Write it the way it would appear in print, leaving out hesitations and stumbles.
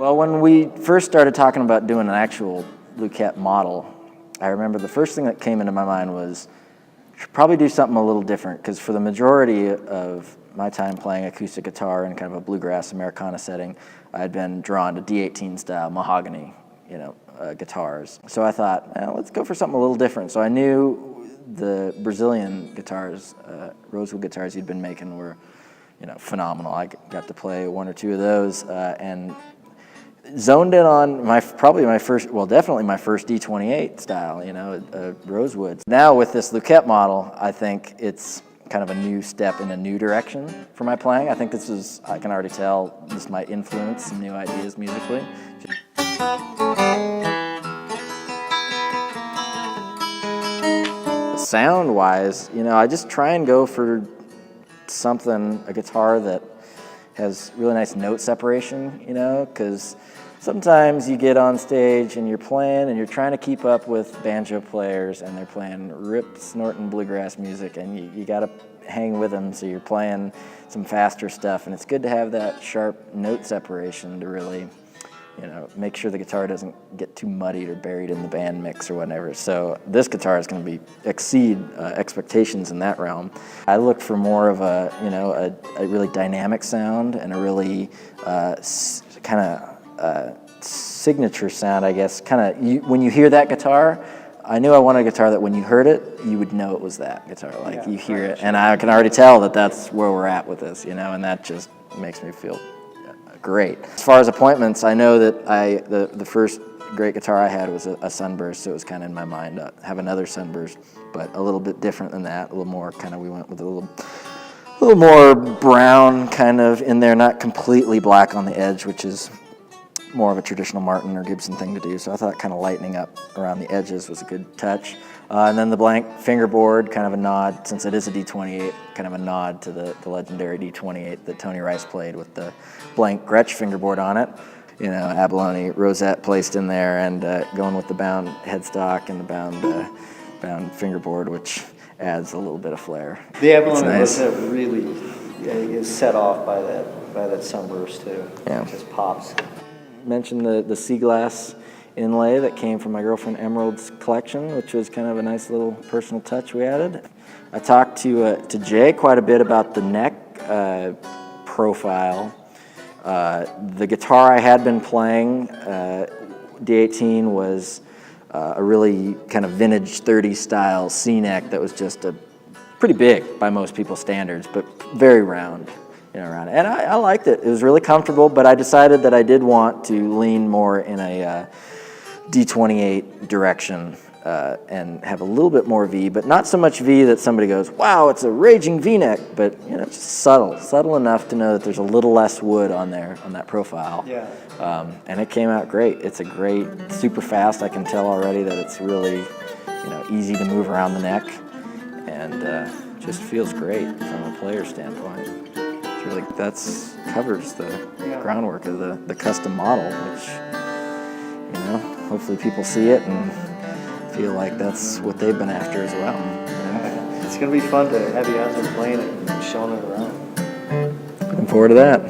Well, when we first started talking about doing an actual Luquette model, I remember the first thing that came into my mind was should probably do something a little different, because for the majority of my time playing acoustic guitar in kind of a bluegrass Americana setting, I'd been drawn to D18 style mahogany, guitars. So I thought, well, let's go for something a little different. So I knew the Brazilian guitars, rosewood guitars he'd been making were, phenomenal. I got to play one or two of those and zoned in on definitely my first D28 style, rosewood. Now with this Luquette model, I think it's kind of a new step in a new direction for my playing. I think I can already tell this might influence some new ideas musically. Sound-wise, I just try and go for a guitar that has really nice note separation, because sometimes you get on stage and you're playing and you're trying to keep up with banjo players and they're playing rip-snorting bluegrass music, and you got to hang with them, so you're playing some faster stuff, and it's good to have that sharp note separation to really make sure the guitar doesn't get too muddied or buried in the band mix or whatever. So this guitar is going to exceed expectations in that realm. I look for more of a really dynamic sound and a really kind of signature sound, I guess. When you hear that guitar, I knew I wanted a guitar that when you heard it, you would know it was that guitar. You hear it, and I can already tell that that's where we're at with this, and that just makes me feel great. As far as appointments, I know that the first great guitar I had was a Sunburst, so it was kind of in my mind to have another Sunburst, but a little bit different than that, a little more we went with a little more brown kind of in there, not completely black on the edge, which is more of a traditional Martin or Gibson thing to do, so I thought kind of lightening up around the edges was a good touch. And then the blank fingerboard, kind of a nod, since it is a D28, kind of a nod to the legendary D28 that Tony Rice played with the blank Gretsch fingerboard on it. Abalone rosette placed in there, and going with the bound headstock and the bound fingerboard, which adds a little bit of flair. The Abalone rosette really is set off by that Sunburst too. Yeah. It just pops. Mentioned the sea glass inlay that came from my girlfriend Emerald's collection, which was kind of a nice little personal touch we added. I talked to Jay quite a bit about the neck profile. The guitar I had been playing, D18, was a really kind of vintage 30s style C-neck that was just pretty big by most people's standards, but very round. Around it. And I liked it. It was really comfortable, but I decided that I did want to lean more in a D28 direction and have a little bit more V, but not so much V that somebody goes, wow, it's a raging V-neck, but just subtle enough to know that there's a little less wood on there, on that profile. Yeah. And it came out great. It's a great, super fast. I can tell already that it's really, easy to move around the neck, and just feels great from a player standpoint. Really, covers the groundwork of the custom model, which, hopefully people see it and feel like that's what they've been after as well. It's going to be fun to have you out there playing it and showing it around. Looking forward to that.